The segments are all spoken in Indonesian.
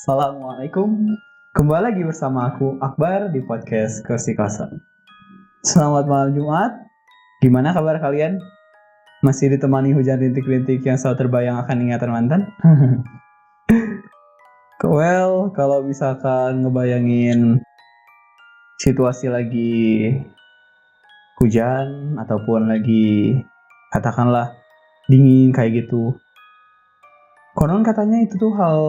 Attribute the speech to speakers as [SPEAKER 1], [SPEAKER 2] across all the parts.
[SPEAKER 1] Assalamualaikum. Kembali lagi bersama aku Akbar di podcast Kursi Kosong. Selamat malam Jumat. Gimana kabar kalian? Masih ditemani hujan rintik-rintik yang selalu terbayang akan ingatan mantan? Well, kalau misalkan ngebayangin situasi lagi hujan ataupun lagi katakanlah dingin kayak gitu. Konon katanya itu tuh hal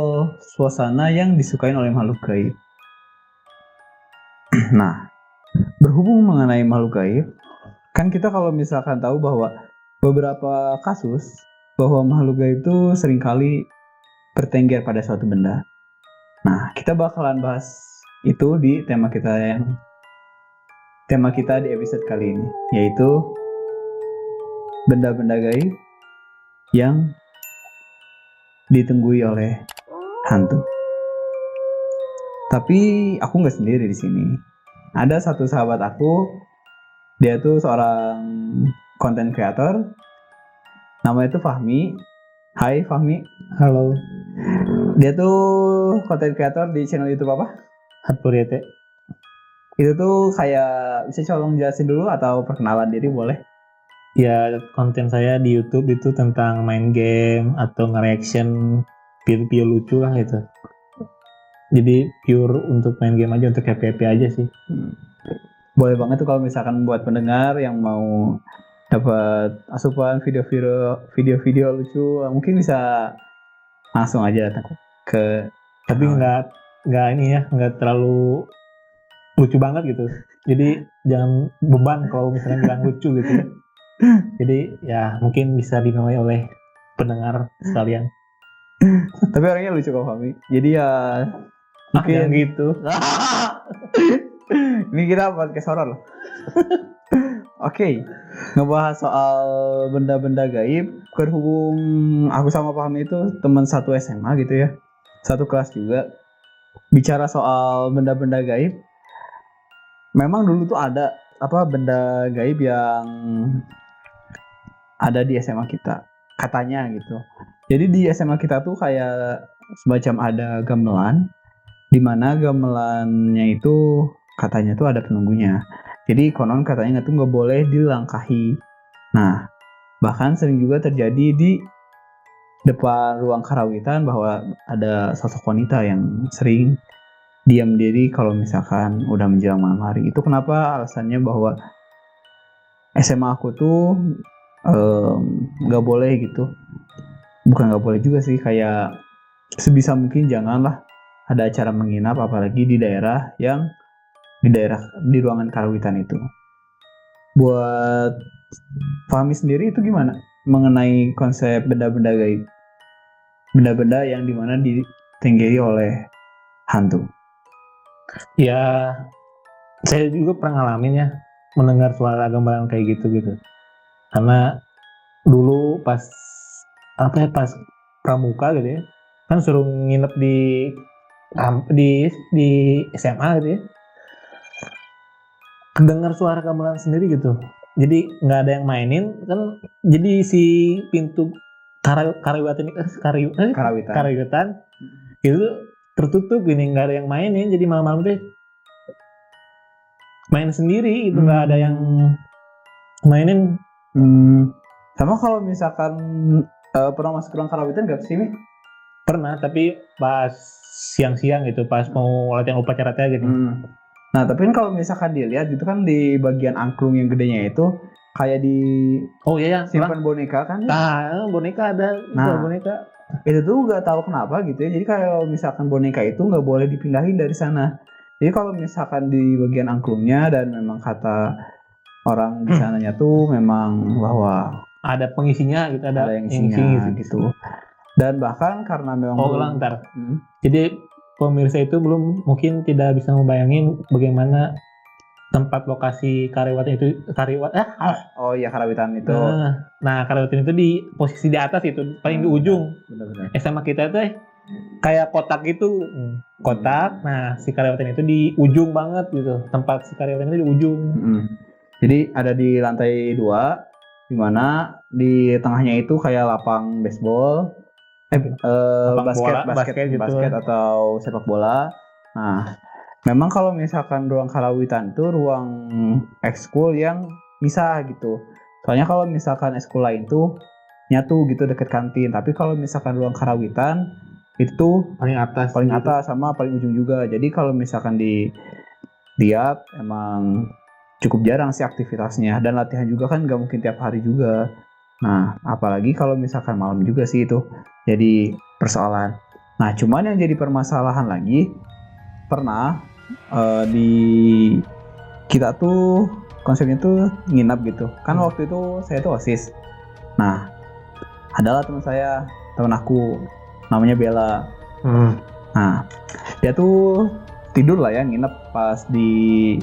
[SPEAKER 1] suasana yang disukai oleh makhluk gaib. Nah, berhubung mengenai makhluk gaib, kan kita kalau misalkan tahu bahwa beberapa kasus bahwa makhluk gaib itu seringkali bertengger pada suatu benda. Nah, kita bakalan bahas itu di tema kita di episode kali ini, yaitu benda-benda gaib yang ditunggui oleh hantu. Tapi aku nggak sendiri di sini. Ada satu sahabat aku, dia tuh seorang content creator. Namanya itu Fahmi. Hai Fahmi.
[SPEAKER 2] Halo,
[SPEAKER 1] Dia tuh content creator di channel YouTube apa?
[SPEAKER 2] Hatpuriete.
[SPEAKER 1] Itu tuh kayak bisa tolong jelasin dulu atau perkenalan diri boleh?
[SPEAKER 2] Ya, konten saya di YouTube itu tentang main game atau nge-reaction video-video lucu lah gitu. Jadi pure untuk main game aja, untuk happy-happy aja sih.
[SPEAKER 1] Boleh banget tuh kalau misalkan buat pendengar yang mau dapat asupan video-video lucu, mungkin bisa langsung aja datang ke
[SPEAKER 2] Tapi nggak ini ya, nggak terlalu lucu banget gitu. Jadi jangan beban kalau misalnya bilang lucu gitu. Jadi ya mungkin bisa dinilai oleh pendengar sekalian.
[SPEAKER 1] Tapi orangnya lucu kok Fahmi. Jadi ya
[SPEAKER 2] Jangan
[SPEAKER 1] mungkin
[SPEAKER 2] gitu.
[SPEAKER 1] ini kita podcast horor loh. Oke, ngebahas soal benda-benda gaib. Berhubung aku sama Fahmi itu teman satu SMA gitu ya, satu kelas juga. Bicara soal benda-benda gaib, memang dulu tuh ada apa benda gaib yang ada di SMA kita, katanya gitu. Jadi di SMA kita tuh kayak semacam ada gamelan, di mana gamelannya itu katanya tuh ada penunggunya. Jadi konon katanya tuh nggak boleh dilangkahi. Nah, bahkan sering juga terjadi di depan ruang karawitan bahwa ada sosok wanita yang sering diam diri kalau misalkan udah menjelang malam hari. Itu kenapa alasannya bahwa SMA aku tuh nggak boleh gitu. Bukan nggak boleh juga sih, kayak sebisa mungkin janganlah ada acara menginap apalagi di daerah di ruangan karawitan itu. Buat Fahmi sendiri itu gimana mengenai konsep benda-benda gaib? Benda-benda yang dimana ditinggali oleh hantu.
[SPEAKER 2] Ya, saya juga pernah ngalamin ya mendengar suara gamelan kayak gitu. Karena dulu pas pas pramuka gitu ya, kan suruh nginep di SMA gitu ya, kedengar suara gamelan sendiri gitu. Jadi nggak ada yang mainin kan, jadi si pintu karawitan itu tertutup gini, nggak ada yang mainin, jadi malam-malam tuh main sendiri itu, nggak ada yang mainin.
[SPEAKER 1] Sama kalau misalkan pernah masuk ruang karawitan gak sih?
[SPEAKER 2] Pernah, tapi pas siang-siang gitu, pas mau latihan upacara teh gitu.
[SPEAKER 1] Nah, tapi kan kalau misalkan dilihat gitu kan di bagian angklung yang gedenya itu kayak di simpan boneka kan?
[SPEAKER 2] Nah, boneka ada.
[SPEAKER 1] Nah,
[SPEAKER 2] boneka
[SPEAKER 1] itu tuh nggak tahu kenapa gitu ya. Jadi kalau misalkan boneka itu nggak boleh dipindahin dari sana. Jadi kalau misalkan di bagian angklungnya dan memang kata orang di sananya tuh memang bahwa
[SPEAKER 2] ada pengisinya gitu, ada
[SPEAKER 1] yang isinya gitu. Dan bahkan karena memang
[SPEAKER 2] jadi pemirsa itu belum mungkin tidak bisa membayangin bagaimana tempat lokasi karawitan itu
[SPEAKER 1] karawitan itu.
[SPEAKER 2] Nah, karawitan itu di posisi di atas itu, paling di ujung.
[SPEAKER 1] Benar-benar.
[SPEAKER 2] Sama kita tuh kayak kotak gitu. Nah, si karawitan itu di ujung banget gitu. Tempat si karawitan itu di ujung.
[SPEAKER 1] Jadi ada di lantai 2, di mana di tengahnya itu kayak lapang baseball.
[SPEAKER 2] basket gitu.
[SPEAKER 1] basket atau sepak bola. Nah, memang kalau misalkan ruang karawitan tuh ruang ekskul yang misah gitu. Soalnya kalau misalkan ekskul lain tuh nyatu gitu deket kantin. Tapi kalau misalkan ruang karawitan itu
[SPEAKER 2] paling atas
[SPEAKER 1] paling
[SPEAKER 2] gitu.
[SPEAKER 1] atas sama paling ujung juga. Jadi kalau misalkan dilihat emang cukup jarang sih aktivitasnya, dan latihan juga kan nggak mungkin tiap hari juga. Nah, apalagi kalau misalkan malam juga sih itu jadi persoalan. Nah, cuman yang jadi permasalahan lagi, pernah di kita tuh konsepnya tuh nginap gitu. Kan waktu itu saya tuh OSIS. Nah, adalah teman aku, namanya Bella. Nah, dia tuh tidur lah ya, nginep pas di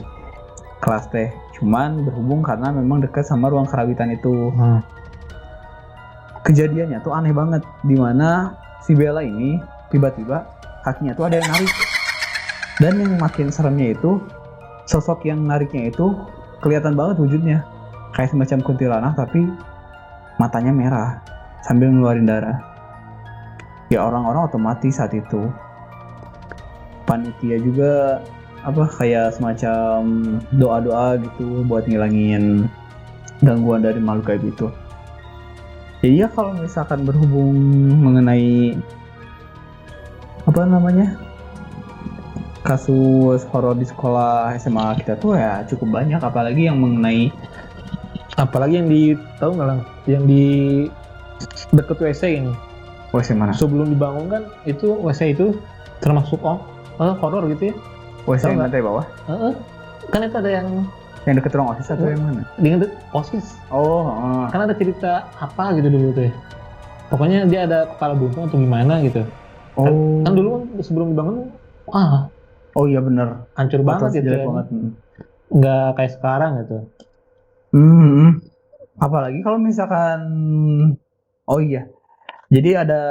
[SPEAKER 1] kelas teh. Cuman berhubung karena memang dekat sama ruang karawitan itu. Kejadiannya tuh aneh banget, dimana si Bella ini tiba-tiba kakinya tuh ada yang narik. Dan yang makin seremnya itu, sosok yang nariknya itu kelihatan banget wujudnya, kayak semacam kuntilanak tapi matanya merah sambil ngeluarin darah. Ya orang-orang otomatis saat itu, panitia juga kayak semacam doa-doa gitu buat ngilangin gangguan dari makhluk kayak gitu. Jadi ya kalau misalkan berhubung mengenai kasus horor di sekolah SMA kita tuh ya cukup banyak, apalagi yang
[SPEAKER 2] tahu nggak Lang, yang di deket WC ini.
[SPEAKER 1] WC mana?
[SPEAKER 2] Sebelum dibangun kan itu WC itu termasuk horor gitu ya.
[SPEAKER 1] WC yang lantai bawah?
[SPEAKER 2] Kan itu ada yang
[SPEAKER 1] deket ruang OSIS atau yang mana?
[SPEAKER 2] Dengan OSIS. Kan ada cerita apa gitu dulu tuh ya. Pokoknya dia ada kepala buntung atau gimana gitu. Kan dulu kan sebelum dibangun
[SPEAKER 1] oh iya bener,
[SPEAKER 2] hancur banget gitu ya. Nggak kayak sekarang gitu.
[SPEAKER 1] Apalagi kalau misalkan jadi ada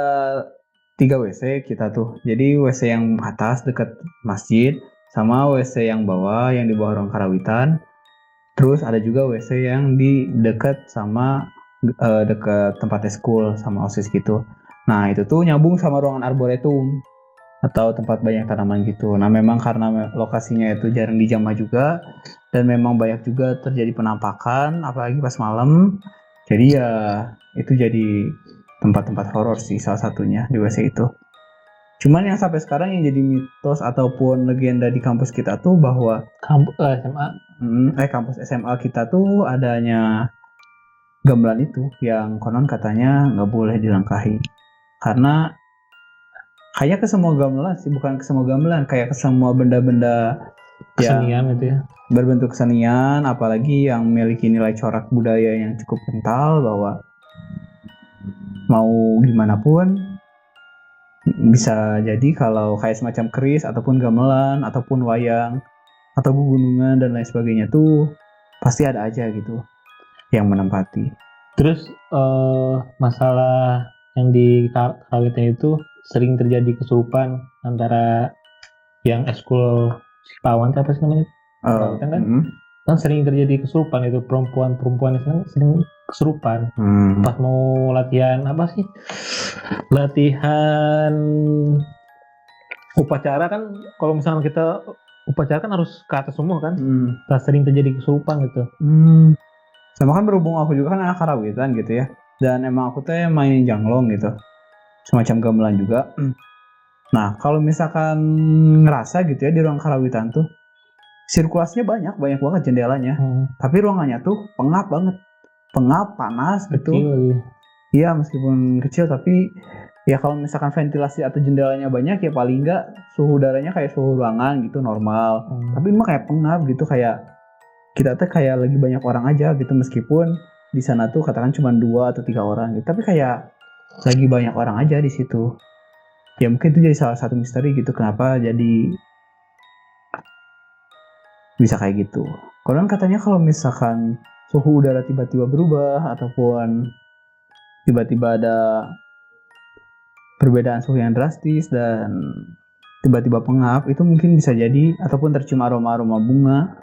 [SPEAKER 1] 3 WC kita tuh. Jadi WC yang atas dekat masjid, sama WC yang bawah yang di bawah ruang karawitan. Terus ada juga WC yang di dekat sama dekat tempat eskul sama OSIS gitu. Nah, itu tuh nyambung sama ruangan arboretum atau tempat banyak tanaman gitu. Nah, memang karena lokasinya itu jarang dijamah juga, dan memang banyak juga terjadi penampakan apalagi pas malam. Jadi ya itu jadi tempat-tempat horor sih salah satunya di WC itu. Cuman yang sampai sekarang yang jadi mitos ataupun legenda di kampus kita tuh bahwa kampus SMA kita tuh adanya gamelan itu yang konon katanya nggak boleh dilangkahi. Karena kayak ke semua gamelan sih, bukan ke semua gamelan, kayak ke semua benda-benda
[SPEAKER 2] kesenian gitu ya,
[SPEAKER 1] berbentuk kesenian, apalagi yang memiliki nilai corak budaya yang cukup kental, bahwa mau gimana pun bisa jadi kalau kayak semacam keris ataupun gamelan ataupun wayang atau pegunungan dan lain sebagainya tuh pasti ada aja gitu yang menempati.
[SPEAKER 2] Terus masalah yang di karawitan itu sering terjadi kesurupan antara yang eskul Pawan apa sih namanya? Kan sering terjadi kesurupan itu, perempuan itu sering kesurupan pas mau latihan latihan upacara kan. Kalau misalnya kita upacara kan harus ke atas semua kan, sering terjadi kesurupan gitu.
[SPEAKER 1] Sama kan berhubung aku juga kan anak karawitan gitu ya, dan emang aku tuh main janglong gitu, semacam gamelan juga. Nah kalau misalkan ngerasa gitu ya di ruang karawitan tuh sirkulasinya banyak banget jendelanya, tapi ruangannya tuh pengap banget, panas gitu. Iya meskipun kecil, tapi ya kalau misalkan ventilasi atau jendelanya banyak ya paling nggak suhu udaranya kayak suhu ruangan gitu normal. Tapi emang kayak pengap gitu, kayak kita tuh kayak lagi banyak orang aja gitu, meskipun di sana tuh katakan cuma 2 atau 3 orang gitu, tapi kayak lagi banyak orang aja di situ. Ya mungkin itu jadi salah satu misteri gitu, kenapa jadi bisa kayak gitu. Konon katanya kalau misalkan suhu udara tiba-tiba berubah ataupun tiba-tiba ada perbedaan suhu yang drastis dan tiba-tiba pengap, itu mungkin bisa jadi, ataupun tercium aroma-aroma bunga,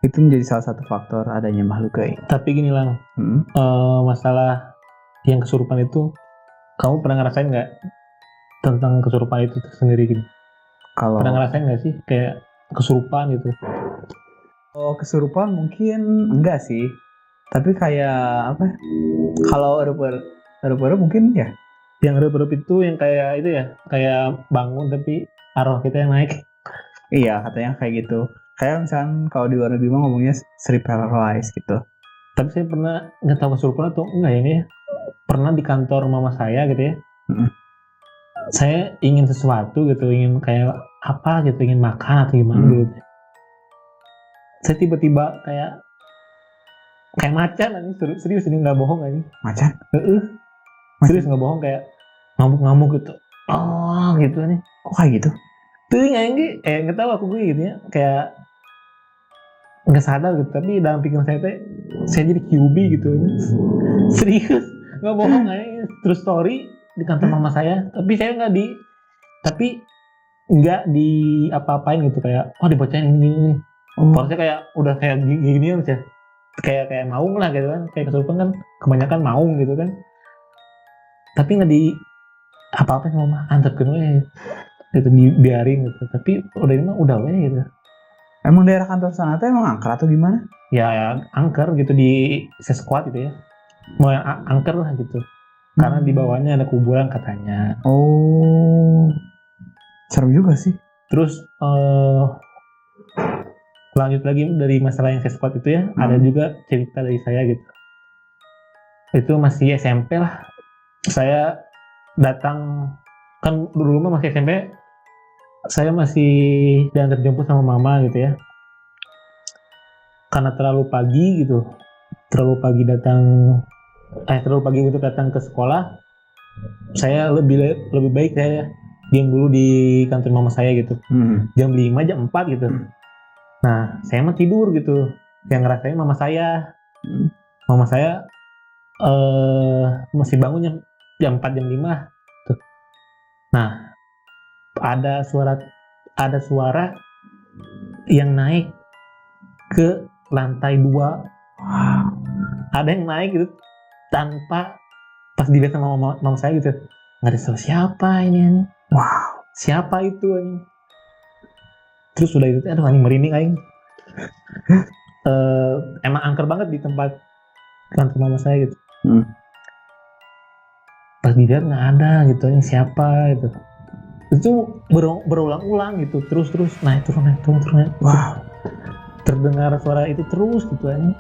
[SPEAKER 1] itu menjadi salah satu faktor adanya makhluk gaib.
[SPEAKER 2] Tapi gini Lang, masalah yang kesurupan itu kamu pernah ngerasain nggak tentang kesurupan itu sendiri gitu?
[SPEAKER 1] Kalau
[SPEAKER 2] Pernah ngerasain nggak sih kayak kesurupan gitu?
[SPEAKER 1] kesurupan mungkin enggak sih. Tapi kayak apa? Kalau erup mungkin ya.
[SPEAKER 2] Yang redup itu yang kayak itu ya, kayak bangun tapi arwah kita yang naik.
[SPEAKER 1] Iya, katanya kayak gitu. Kayak misalkan kalau di luar negeri mah ngomongnya sleep paralysis gitu.
[SPEAKER 2] Tapi saya pernah nggak tahu kesurupan atau enggak ya, ini ya. Pernah di kantor mama saya gitu ya.
[SPEAKER 1] Mm.
[SPEAKER 2] Saya ingin sesuatu gitu, ingin kayak apa gitu, ingin makan atau gimana gitu. Saya tiba-tiba kayak macan aja, serius ini nggak bohong aja.
[SPEAKER 1] Macan?
[SPEAKER 2] Serius nggak bohong, kayak ngamuk-ngamuk gitu. Oh gitu nih.
[SPEAKER 1] Kok kayak gitu?
[SPEAKER 2] Tuh nggak nggak tahu aku gue gitu ya, kayak nggak sadar gitu. Tapi dalam pikiran saya jadi QB gitu. Serius nggak bohong aja, true story di kantor mama saya. Tapi nggak di apa-apain gitu, kayak oh dibacain ini.
[SPEAKER 1] Oh,
[SPEAKER 2] Harusnya kayak udah kayak gini aja, kayak maung lah gitu kan, kayak kesurupan kan kebanyakan maung gitu kan. Tapi nggak di apa-apa sama mama, antepin we gitu, dibiarin gitu. Tapi udah ini mah udah we gitu.
[SPEAKER 1] emang daerah kantor sana tuh emang angker atau gimana?
[SPEAKER 2] Ya angker gitu di sesquad gitu ya, mau yang angker lah gitu, karena di bawahnya ada kuburan katanya.
[SPEAKER 1] Oh, serem juga sih.
[SPEAKER 2] Terus lanjut lagi dari masalah yang sesquad itu ya, ada juga cerita dari saya gitu. Itu masih SMP lah, saya datang, kan dulu mah masih SMP, saya masih diantar jemput sama mama gitu ya. Karena terlalu pagi untuk datang ke sekolah, saya lebih baik saya diam dulu di kantor mama saya gitu. Jam 5, jam 4 gitu. Nah, saya mah tidur gitu. Yang ngerasain mama saya. Mama saya masih bangun jam 4, jam 5 tuh. Nah, ada suara yang naik ke lantai 2. Ada yang naik gitu tanpa, pas dilihat sama mama saya gitu, nggak ada siapa ini.
[SPEAKER 1] Wow.
[SPEAKER 2] Siapa itu ini? Terus udah itu, aduh anjing merinding aing. Emang angker banget di tempat kantor mama saya gitu. Pas dilihat nggak ada gitu, ini siapa itu. Itu berulang-ulang gitu, terus naik turun.
[SPEAKER 1] Wow.
[SPEAKER 2] Terdengar suara itu terus gitu aja.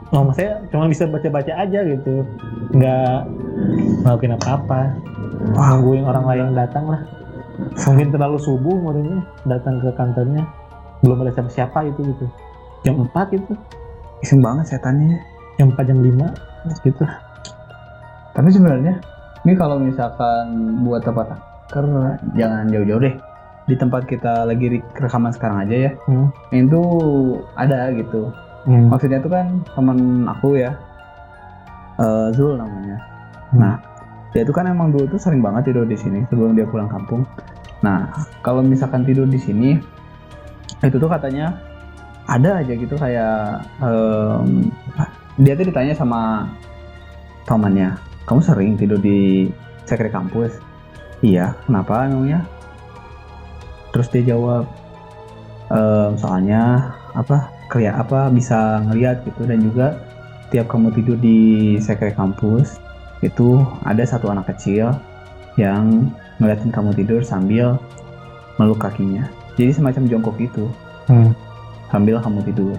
[SPEAKER 2] Mama saya cuma bisa baca-baca aja gitu, nggak ngelakuin apa-apa. Nungguin orang lain datang lah. Mungkin terlalu subuh muridnya datang ke kantornya, belum ada siapa itu gitu. Jam 4 itu.
[SPEAKER 1] Iseng banget setannya.
[SPEAKER 2] Jam 4, jam 5 gitu.
[SPEAKER 1] Tapi sebenarnya ini kalau misalkan buat tempat angker, jangan jauh-jauh deh. Di tempat kita lagi rekaman sekarang aja ya. Itu ada gitu. Maksudnya tuh kan teman aku ya, Zul namanya. Nah, dia itu kan emang dulu tuh sering banget tidur di sini sebelum dia pulang kampung. Nah, kalau misalkan tidur di sini, itu tuh katanya ada aja gitu kayak dia tuh ditanya sama pamannya, kamu sering tidur di sekre kampus? Iya, kenapa emangnya? Terus dia jawab, soalnya bisa ngeliat gitu, dan juga tiap kamu tidur di sekre kampus itu ada satu anak kecil yang ngeliatin kamu tidur sambil meluk kakinya, jadi semacam jongkok gitu sambil kamu tidur.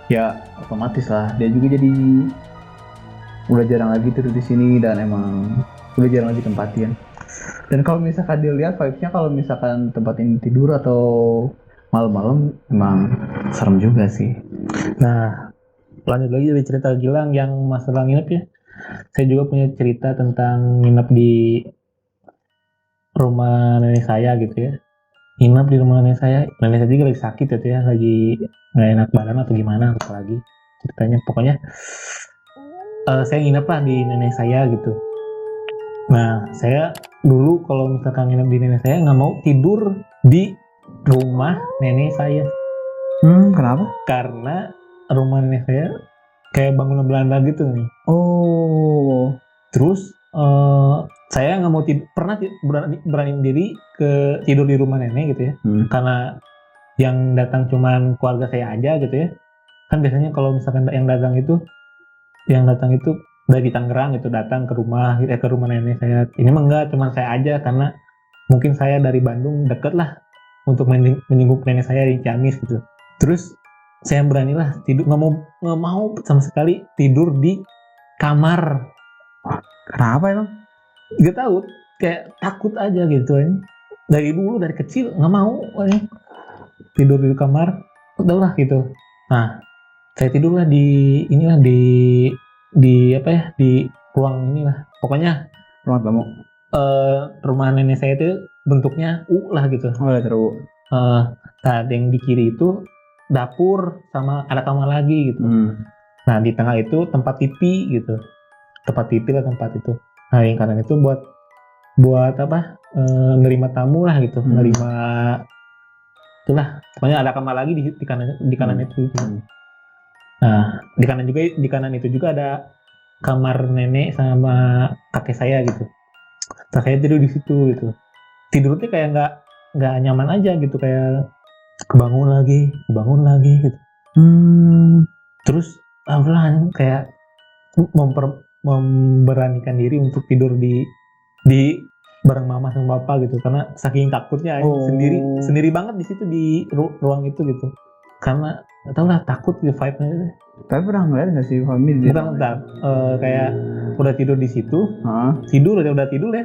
[SPEAKER 1] Ya otomatis lah dia juga jadi udah jarang lagi tidur di sini, dan emang udah jarang lagi tempatin. Dan kalau misalkan dilihat vibes-nya, kalau misalkan tempat ini tidur atau malam-malam, emang serem juga sih.
[SPEAKER 2] Nah, lanjut lagi dari cerita Gilang yang masalah nginep ya. Saya juga punya cerita tentang nginep di rumah nenek saya gitu ya. Nginep di rumah nenek saya juga lagi sakit gitu ya, lagi nggak enak badan atau gimana, apalagi ceritanya. Pokoknya saya nginep lah di nenek saya gitu. Nah, saya dulu kalau misalkan nginep di nenek saya nggak mau tidur di rumah nenek saya.
[SPEAKER 1] Kenapa?
[SPEAKER 2] Karena rumah nenek saya kayak bangunan Belanda gitu nih.
[SPEAKER 1] Oh.
[SPEAKER 2] Terus saya nggak mau pernah berani diri ke tidur di rumah nenek gitu ya, karena yang datang cuman keluarga saya aja gitu ya. Kan biasanya kalau misalkan yang datang itu dari Tangerang gitu, datang ke rumah nenek saya. Ini mah enggak, cuman saya aja karena mungkin saya dari Bandung deket lah untuk menjenguk nenek saya di Ciamis gitu. Terus saya beranilah tidur, nggak mau sama sekali tidur di kamar.
[SPEAKER 1] Kenapa emang?
[SPEAKER 2] Gak tahu, kayak takut aja gitu kan. Dari dulu dari kecil nggak mau tidur di kamar, udahlah gitu. Nah, saya tidurlah di apa ya, di ruang inilah. Pokoknya
[SPEAKER 1] Ruang tamu.
[SPEAKER 2] rumah nenek saya itu bentuknya U lah gitu.
[SPEAKER 1] Oh, terus.
[SPEAKER 2] Nah, yang di kiri itu dapur sama ada kamar lagi gitu. Nah, di tengah itu tempat TV gitu. Tempat TV lah tempat itu. Nah, yang kanan itu buat apa? Nerima tamu lah gitu. Nerima itulah. Pokoknya ada kamar lagi di kanan itu. Nah, di kanan itu juga ada kamar nenek sama kakek saya gitu. Nah, saya tidur di situ gitu. Tidurnya kayak nggak nyaman aja gitu, kayak kebangun lagi gitu. Terus udah kayak memberanikan diri untuk tidur di bareng mama sama papa gitu, karena saking takutnya sendiri banget di situ di ruang itu gitu. Karena nggak tahu lah, takut gitu vibe-nya.
[SPEAKER 1] Tapi pernah ngeliat nggak sih Fahmi?
[SPEAKER 2] Bukan kayak udah tidur di situ, udah tidur ya,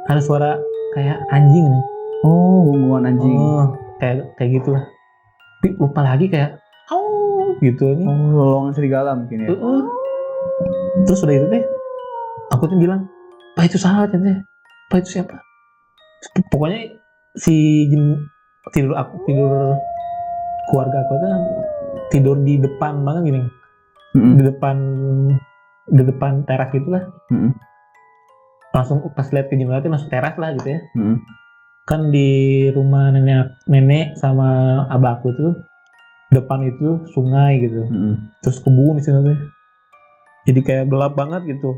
[SPEAKER 2] ada suara kayak anjing nih.
[SPEAKER 1] Gunggungan anjing.
[SPEAKER 2] Kayak gitu lah. Tapi lupa lagi kayak gitu nih.
[SPEAKER 1] Lolongan serigala mungkin ya.
[SPEAKER 2] Terus udah itu teh, aku tuh bilang, Pak itu salah teh, Pak itu siapa? Pokoknya tidur keluarga aku tuh tidur di depan banget gini, di depan teras gitulah. Langsung pas lihat ke jendelanya langsung teras lah gitu ya. Kan di rumah nenek sama abah aku tuh depan itu sungai gitu. Terus kebun di sana tuh. Jadi kayak gelap banget gitu.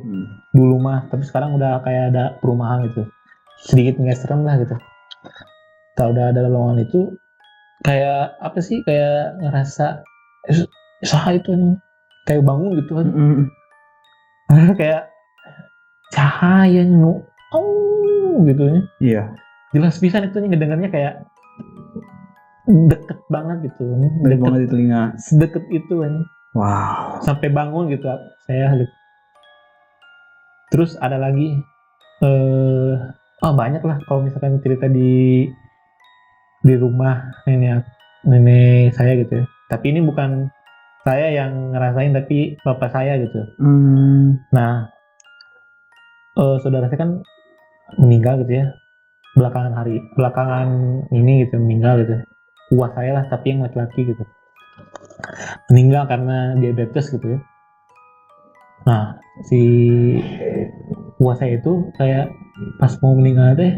[SPEAKER 2] Dulu mah, tapi sekarang udah kayak ada perumahan gitu. Sedikit nggak serem lah gitu. Kalau udah ada lowongan itu kayak apa sih, kayak ngerasa usaha itu nih, kayak bangun gitu kan. Kayak cahaya gitu ya.
[SPEAKER 1] Iya.
[SPEAKER 2] Jelas bisa itu nih ngedengarnya kayak deket banget gitu.
[SPEAKER 1] Deket banget di telinga.
[SPEAKER 2] Sedekat itu kan.
[SPEAKER 1] Wow.
[SPEAKER 2] Sampai bangun gitu saya gitu. Terus ada lagi banyak lah kalau misalkan cerita di rumah nenek saya gitu ya. Tapi ini bukan saya yang ngerasain, tapi bapak saya gitu. Nah, saudara saya kan meninggal gitu ya, belakangan ini gitu meninggal gitu. Uas saya lah, tapi yang laki-laki gitu, meninggal karena diabetes gitu ya. Nah, si uas saya itu kayak pas mau meninggal deh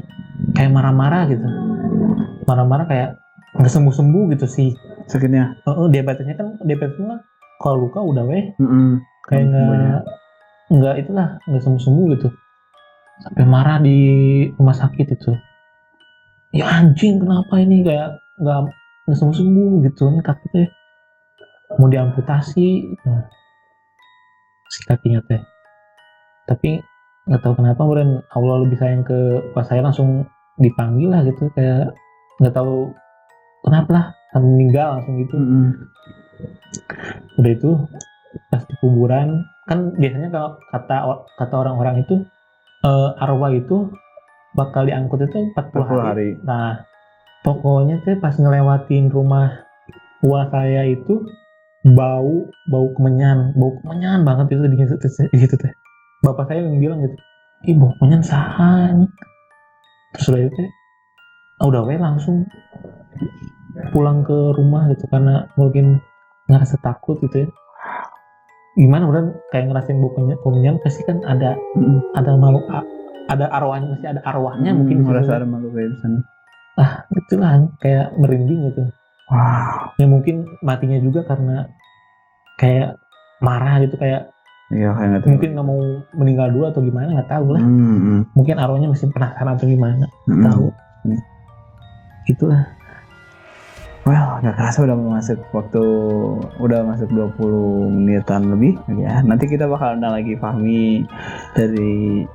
[SPEAKER 2] kayak marah-marah gitu, kayak nggak sembuh-sembuh gitu sih
[SPEAKER 1] sakitnya.
[SPEAKER 2] Diabetesnya kalau luka udah kayak nggak itulah, nggak sembuh-sembuh gitu, sampai marah di rumah sakit itu. Ya anjing, kenapa ini kayak nggak sembuh gitu, ini kakinya mau diamputasi si kakinya teh. Tapi nggak tahu kenapa kemudian Allah lebih sayang ke pas saya, langsung dipanggil lah gitu, kayak nggak tahu kenapa lah meninggal langsung gitu. Udah itu pas di kuburan kan biasanya kalau kata orang-orang itu arwah itu bakal diangkut itu 40 hari. Nah, pokoknya tuh pas ngelewatin rumah tua saya itu bau kemenyan banget itu di situ teh. Bapak saya yang bilang gitu, ih bau kemenyan saha nih. Terus udah itu udah langsung pulang ke rumah gitu, karena mungkin ngerasa takut gitu ya. Gimana udah kayak ngerasain bau kemenyan, pasti kan ada makhluk, ada arwahnya, masih ada arwahnya mungkin
[SPEAKER 1] merasa ada makhluk kayak di sana.
[SPEAKER 2] Gitulah, kayak merinding gitu.
[SPEAKER 1] Wow.
[SPEAKER 2] Ya mungkin matinya juga karena kayak marah gitu, kayak
[SPEAKER 1] Iya kayak nggak tahu.
[SPEAKER 2] Mungkin nggak mau meninggal dulu atau gimana, nggak tahu lah. Mungkin arwahnya masih penasaran atau gimana, nggak tahu. Itulah.
[SPEAKER 1] Well, nggak kerasa udah masuk waktu, udah masuk 20 menitan lebih ya. Nanti kita bakal undang lagi Fahmi dari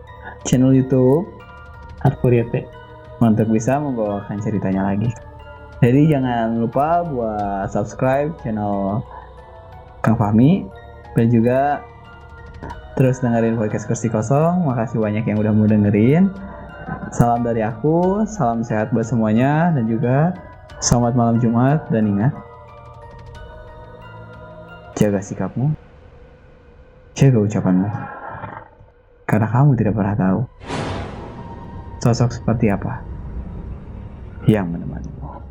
[SPEAKER 1] channel YouTube
[SPEAKER 2] Hardcore YT.
[SPEAKER 1] untuk bisa membawakan ceritanya lagi. Jadi jangan lupa buat subscribe channel Kang Fahmi dan juga terus dengerin podcast Kursi Kosong. Makasih banyak yang udah mau dengerin. Salam dari aku, salam sehat buat semuanya dan juga selamat malam Jumat, dan ingat, jaga sikapmu, jaga ucapanmu, karena kamu tidak pernah tahu sosok seperti apa yang menemanimu.